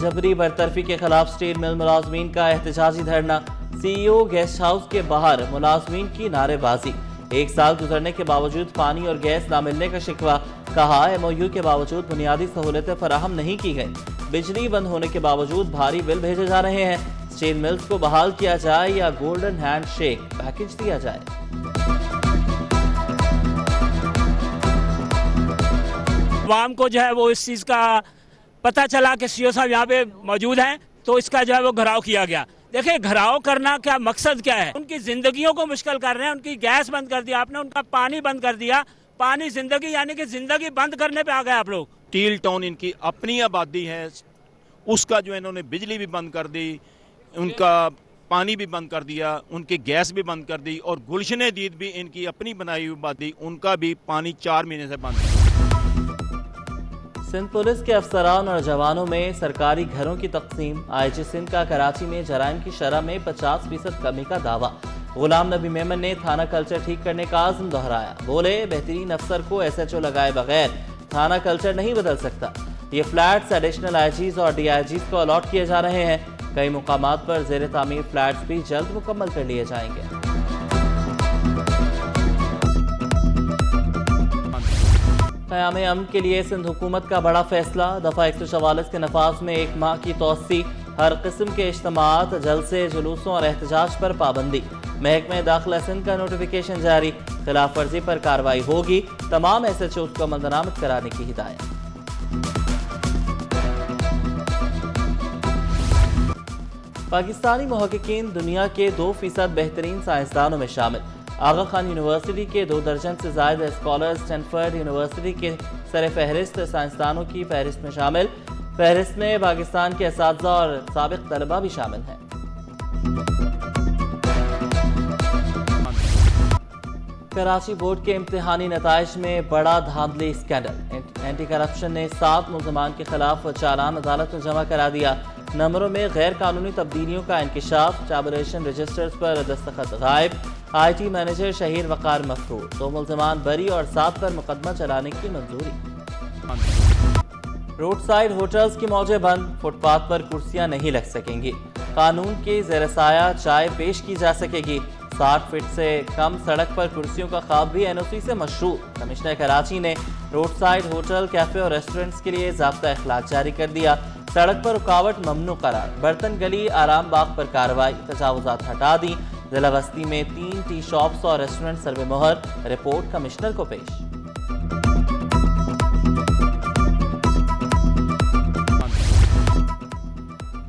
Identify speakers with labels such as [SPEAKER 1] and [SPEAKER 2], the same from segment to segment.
[SPEAKER 1] جبری برطرفی کے خلاف اسٹیل مل ملازمین کا احتجاجی دھرنا، سی ای او گیسٹ ہاؤس کے باہر ملازمین کی نعرے بازی۔ 1 سال گزرنے کے باوجود پانی اور گیس نہ ملنے کا شکوہ، کہا ایم او یو کے باوجود بنیادی سہولتیں فراہم نہیں کی گئی، بجلی بند ہونے کے باوجود بھاری بل بھیجے جا رہے ہیں، اسٹیل ملز کو بحال کیا جائے یا گولڈن ہینڈ شیک پیکج دیا جائے۔
[SPEAKER 2] عوام کو جو ہے وہ اس چیز کا پتہ چلا کہ سی او صاحب یہاں پہ موجود ہیں، تو اس کا جو ہے وہ گھراؤ کیا گیا۔ دیکھیں گھراؤ کرنا کیا مقصد کیا ہے؟ ان کی زندگیوں کو مشکل کر رہے ہیں، ان کی گیس بند کر دیا آپ نے، ان کا پانی بند کر دیا۔ پانی زندگی، یعنی کہ زندگی بند کرنے پہ آ گئے آپ لوگ۔
[SPEAKER 3] اسٹیل ٹاؤن ان کی اپنی آبادی ہے، اس کا جو انہوں نے بجلی بھی بند کر دی، ان کا پانی بھی بند کر دیا، ان کی گیس بھی بند کر دی، اور گلشن دید بھی ان کی اپنی بنائی ہوئی آبادی، ان کا بھی پانی 4 مہینے سے بند ہے۔
[SPEAKER 1] سندھ پولیس کے افسران اور جوانوں میں سرکاری گھروں کی تقسیم، آئی جی سندھ کا کراچی میں جرائم کی شرح میں 50% کمی کا دعویٰ۔ غلام نبی میمن نے تھانہ کلچر ٹھیک کرنے کا عزم دہرایا، بولے بہترین افسر کو ایس ایچ او لگائے بغیر تھانہ کلچر نہیں بدل سکتا۔ یہ فلیٹس ایڈیشنل آئی جیز اور ڈی آئی جیز کو الاٹ کیے جا رہے ہیں، کئی مقامات پر زیر تعمیر فلیٹس بھی جلد مکمل کر لیے جائیں گے۔ قیام امن کے لیے سندھ حکومت کا بڑا فیصلہ، دفعہ 144 کے نفاذ میں 1 ماہ کی توسیع، ہر قسم کے اجتماعات، جلسے، جلوسوں اور احتجاج پر پابندی۔ محکمہ داخلہ سندھ کا نوٹیفیکیشن جاری، خلاف ورزی پر کارروائی ہوگی، تمام ایس ایچ اوز کو عمل درآمد کرانے کی ہدایت۔ پاکستانی محققین دنیا کے 2% بہترین سائنسدانوں میں شامل۔ آغا خان یونیورسٹی کے 2 درجن سے زائد اسکالر اسٹینفورڈ یونیورسٹی کے سر فہرست سائنسدانوں کی فہرست میں شامل۔ فہرست میں پاکستان کے اساتذہ اور سابق طلبہ بھی شامل ہیں۔ کراچی بورڈ کے امتحانی نتائج میں بڑا دھاندلی اسکینڈل، اینٹی کرپشن نے 7 ملزمان کے خلاف چالان عدالت میں جمع کرا دیا۔ نمبروں میں غیر قانونی تبدیلیوں کا انکشاف، ٹیبولیشن رجسٹرز پر دستخط غائب، آئی ٹی مینیجر شہیر وقار مفرور، 2 ملزمان بری اور 7 پر مقدمہ چلانے کی منظوری۔ روڈ سائیڈ ہوٹلز کی موجیں بند، فٹ پاتھ پر کرسیاں نہیں لگ سکیں گی، قانون کے زیر سایہ چائے پیش کی جا سکے گی، 60 فٹ سے کم سڑک پر کرسیوں کا خواب بھی این او سی سے مشروع۔ کمشنر کراچی نے روڈ سائیڈ ہوٹل، کیفے اور ریسٹورنٹس کے لیے ضابطہ اخلاق جاری کر دیا، سڑک پر رکاوٹ ممنوع قرار، برتن گلی آرام باغ پر کارروائی، تجاوزات ہٹا دی، ضلع وسطی میں 3 ٹی شاپس اور ریسٹورنٹ سروے مہر، رپورٹ کمشنر کو پیش۔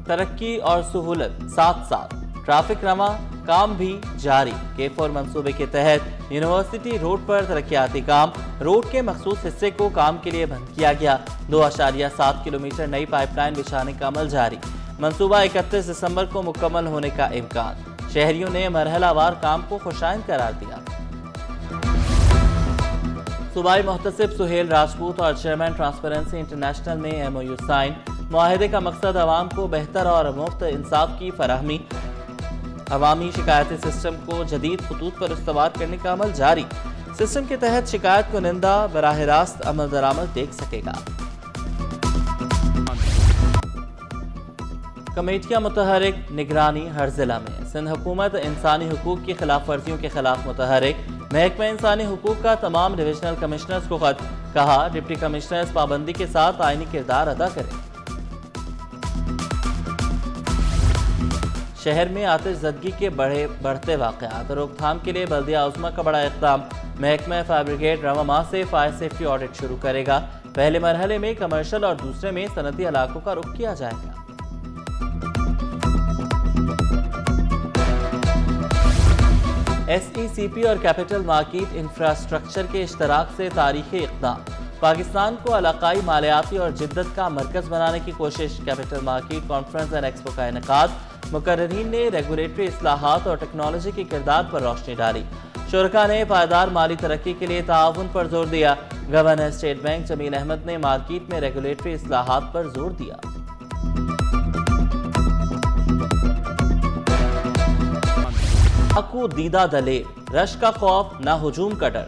[SPEAKER 1] ترقی اور سہولت ساتھ ساتھ، ٹریفک رواں، کام بھی جاری۔ K4 منصوبے کے تحت یونیورسٹی روڈ پر ترقیاتی کام، روڈ کے مخصوص حصے کو کام کے لیے بند کیا گیا، 2.7 کلومیٹر نئی پائپ لائن بچھانے کا عمل جاری، منصوبہ 31 دسمبر کو مکمل ہونے کا امکان، شہریوں نے مرحلہ وار کام کو خوشائند قرار دیا۔ صوبائی محتسب سہیل راجپوت اور چیئرمین ٹرانسپیرنسی انٹرنیشنل میں ایم او یو سائن، معاہدے کا مقصد عوام کو بہتر اور مفت انصاف کی فراہمی، عوامی شکایتی سسٹم کو جدید خطوط پر استوار کرنے کا عمل جاری، سسٹم کے تحت شکایت کنندہ براہ راست عمل درآمد دیکھ سکے گا۔ کمیٹیاں متحرک، نگرانی ہر ضلع میں، سندھ حکومت انسانی حقوق کی خلاف ورزیوں کے خلاف متحرک، محکمہ انسانی حقوق کا تمام ڈویژنل کمشنرز کو خط، کہا ڈپٹی کمشنرز پابندی کے ساتھ آئینی کردار ادا کریں۔ شہر میں آتش زدگی کے بڑھتے واقعات، روک تھام کے لیے بلدیہ عظمیٰ کا بڑا اقدام، محکمہ فائر بریگیڈ رواں ماہ سے فائر سیفٹی آڈٹ شروع کرے گا، پہلے مرحلے میں کمرشل اور دوسرے میں صنعتی علاقوں کا رخ کیا جائے گا۔ ایس ای سی پی اور کیپٹل مارکیٹ انفراسٹرکچر کے اشتراک سے تاریخی اقدام، پاکستان کو علاقائی مالیاتی اور جدت کا مرکز بنانے کی کوشش، capital market conference and expo کا انعقاد، مقررین نے ریگولیٹری اصلاحات اور ٹیکنالوجی کے کردار پر روشنی ڈالی، شرکاء نے پائیدار مالی ترقی کے لیے تعاون پر زور دیا، گورنر اسٹیٹ بینک جمیل احمد نے مارکیٹ میں ریگولیٹری اصلاحات پر زور دیا۔ ڈاکو دیدہ دلیر، رش کا خوف نہ ہجوم کا ڈر،